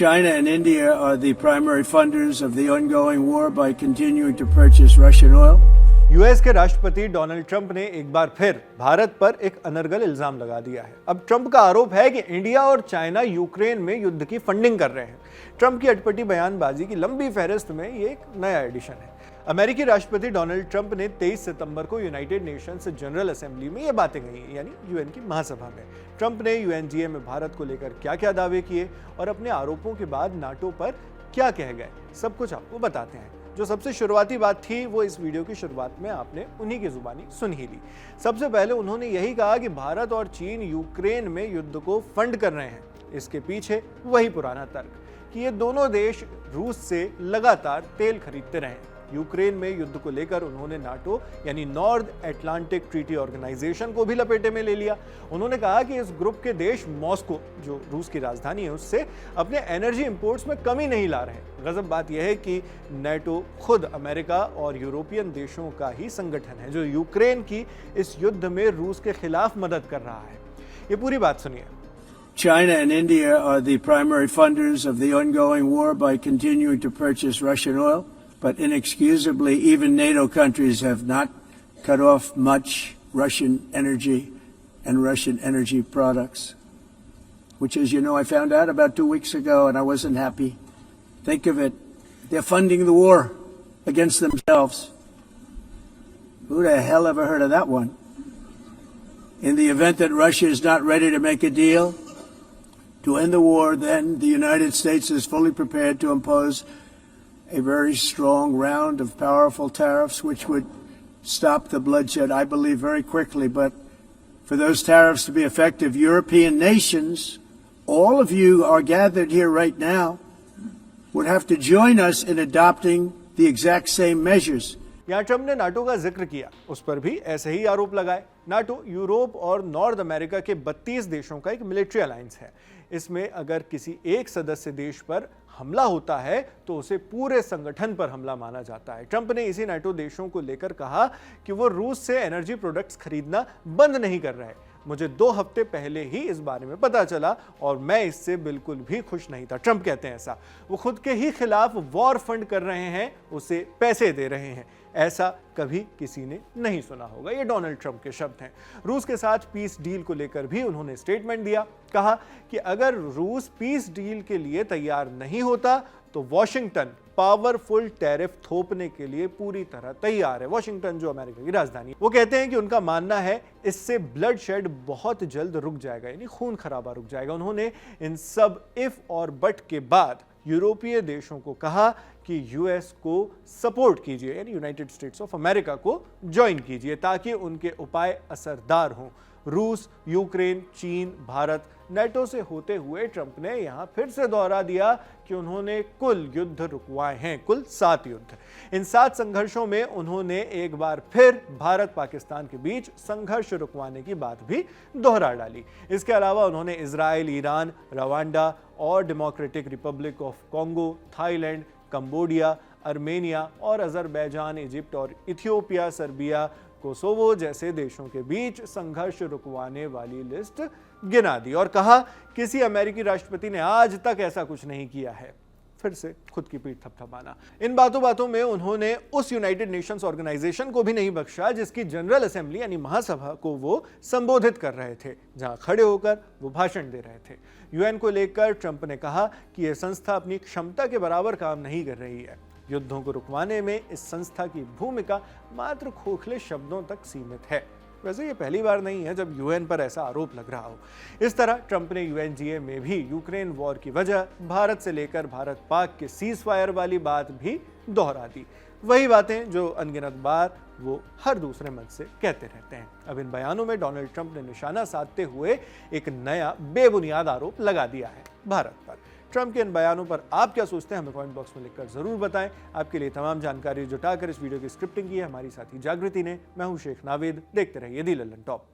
China and India are the primary funders of the ongoing war by continuing to purchase Russian oil. US के राष्ट्रपति Donald Trump ने एक बार फिर भारत पर एक अनर्गल इल्जाम लगा दिया है। अब ट्रंप का आरोप है कि इंडिया और चाइना यूक्रेन में युद्ध की फंडिंग कर रहे हैं। ट्रंप की अटपटी बयानबाजी की लंबी फहरिस्त में ये एक नया एडिशन है। अमेरिकी राष्ट्रपति डोनाल्ड ट्रंप ने 23 सितंबर को यूनाइटेड नेशंस जनरल असेंबली में ये बातें कही, यानी यूएन की महासभा में। ट्रंप ने यूएनजीए में भारत को लेकर क्या क्या दावे किए और अपने आरोपों के बाद नाटो पर क्या कह गए, सब कुछ आपको बताते हैं। जो सबसे शुरुआती बात थी वो इस वीडियो की शुरुआत में आपने उन्हीं की जुबानी सुन ही ली। सबसे पहले उन्होंने यही कहा कि भारत और चीन यूक्रेन में युद्ध को फंड कर रहे हैं। इसके पीछे वही पुराना तर्क कि ये दोनों देश रूस से लगातार तेल खरीदते रहे हैं। यूक्रेन में युद्ध को लेकर उन्होंने नाटो यानी नॉर्थ अटलांटिक ट्रीटी ऑर्गेनाइजेशन को भी लपेटे में ले लिया। उन्होंने कहा कि इस ग्रुप के देश मॉस्को, जो रूस की राजधानी है, उससे अपने एनर्जी इंपोर्ट्स में कमी नहीं ला रहे। गजब बात यह है कि नाटो खुद अमेरिका और यूरोपियन देशों का ही संगठन है जो यूक्रेन की इस युद्ध में रूस के खिलाफ मदद कर रहा है। ये पूरी बात सुनिए। China and India are the primary funders of the ongoing war by continuing to purchase Russian oil. But inexcusably, even NATO countries have not cut off much Russian energy and Russian energy products, which, as you know, I found out about 2 weeks ago, and I wasn't happy. Think of it. They're funding the war against themselves. Who the hell ever heard of that one? In the event that Russia is not ready to make a deal to end the war, then the United States is fully prepared to impose a very strong round of powerful tariffs which would stop the bloodshed, I believe, very quickly. But for those tariffs to be effective, European nations, all of you are gathered here right now, would have to join us in adopting the exact same measures. यहाँ Trump ने NATO का जिक्र किया, उस पर भी ऐसे ही आरोप लगाए। नाटो यूरोप और नॉर्थ अमेरिका के 32 देशों का एक मिलिट्री अलायंस है। इसमें अगर किसी एक सदस्य देश पर हमला होता है तो उसे पूरे संगठन पर हमला माना जाता है। ट्रंप ने इसी नाटो देशों को लेकर कहा कि वो रूस से एनर्जी प्रोडक्ट्स खरीदना बंद नहीं कर रहे। मुझे 2 हफ्ते पहले ही इस बारे में पता चला और मैं इससे बिल्कुल भी खुश नहीं था। ट्रंप कहते हैं ऐसा। वो खुद के ही खिलाफ वॉर फंड कर रहे हैं, उसे पैसे दे रहे हैं। ऐसा कभी किसी ने नहीं सुना होगा। ये डोनाल्ड ट्रंप के शब्द हैं। रूस के साथ पीस डील को लेकर भी उन्होंने स्टेटमेंट दिया। कहा कि अगर रूस पीस डील के लिए तैयार नहीं होता तो वॉशिंगटन पावरफुल टैरिफ थोपने के लिए पूरी तरह तैयार है। वॉशिंगटन जो अमेरिका की राजधानी है। वो कहते हैं कि उनका मानना है इससे ब्लड शेड बहुत जल्द रुक जाएगा, यानी खून खराबा रुक जाएगा। उन्होंने इन सब इफ और बट के बाद यूरोपीय देशों को कहा कि यूएस को सपोर्ट कीजिए, यानी यूनाइटेड स्टेट्स ऑफ अमेरिका को ज्वाइन कीजिए ताकि उनके उपाय असरदार हों। रूस, यूक्रेन, चीन, भारत, नाटो से होते हुए ट्रंप ने यहां फिर से दोहरा दिया कि उन्होंने कुल युद्ध रुकवाए हैं, कुल 7 युद्ध। इन 7 संघर्षों में उन्होंने एक बार फिर भारत पाकिस्तान के बीच संघर्ष रुकवाने की बात भी दोहरा डाली। इसके अलावा उन्होंने इजराइल, ईरान, रवांडा और democratic Republic of Congo, Thailand, Cambodia, Armenia और अजरबैजान, इजिप्ट और इथियोपिया, सर्बिया, कोसोवो जैसे देशों के बीच संघर्ष रुकवाने वाली लिस्ट गिना दी और कहा किसी अमेरिकी राष्ट्रपति ने आज तक ऐसा कुछ नहीं किया है। फिर से खुद की पीठ थपथपाना। इन बातों में उन्होंने उस यूनाइटेड नेशंस ऑर्गेनाइजेशन को भी नहीं बख्शा जिसकी जनरल असेंबली यानी महासभा को वो संबोधित कर रहे थे, जहां खड़े होकर वो भाषण दे रहे थे। यूएन को लेकर ट्रंप ने कहा कि यह संस्था अपनी क्षमता के बराबर काम नहीं कर रही है। युद्धों को रुकवाने में इस संस्था की भूमिका मात्र खोखले शब्दों तक सीमित है। वैसे ये पहली बार नहीं है जब यूएन पर ऐसा आरोप लग रहा हो। इस तरह ट्रंप ने यूएनजीए में भी यूक्रेन वॉर की वजह भारत से लेकर भारत पाक के सीज फायर वाली बात भी दोहरा दी। वही बातें जो अनगिनत बार वो हर दूसरे मंच से कहते रहते हैं। अब इन बयानों में डोनाल्ड ट्रंप ने निशाना साधते हुए एक नया बेबुनियाद आरोप लगा दिया है भारत पर। ट्रंप के इन बयानों पर आप क्या सोचते हैं, हमें कमेंट बॉक्स में लिखकर जरूर बताएं। आपके लिए तमाम जानकारी जुटाकर इस वीडियो की स्क्रिप्टिंग की है हमारी साथी जागृति ने। मैं हूं शेख नावेद, देखते रहिए दी लल्लन टॉप।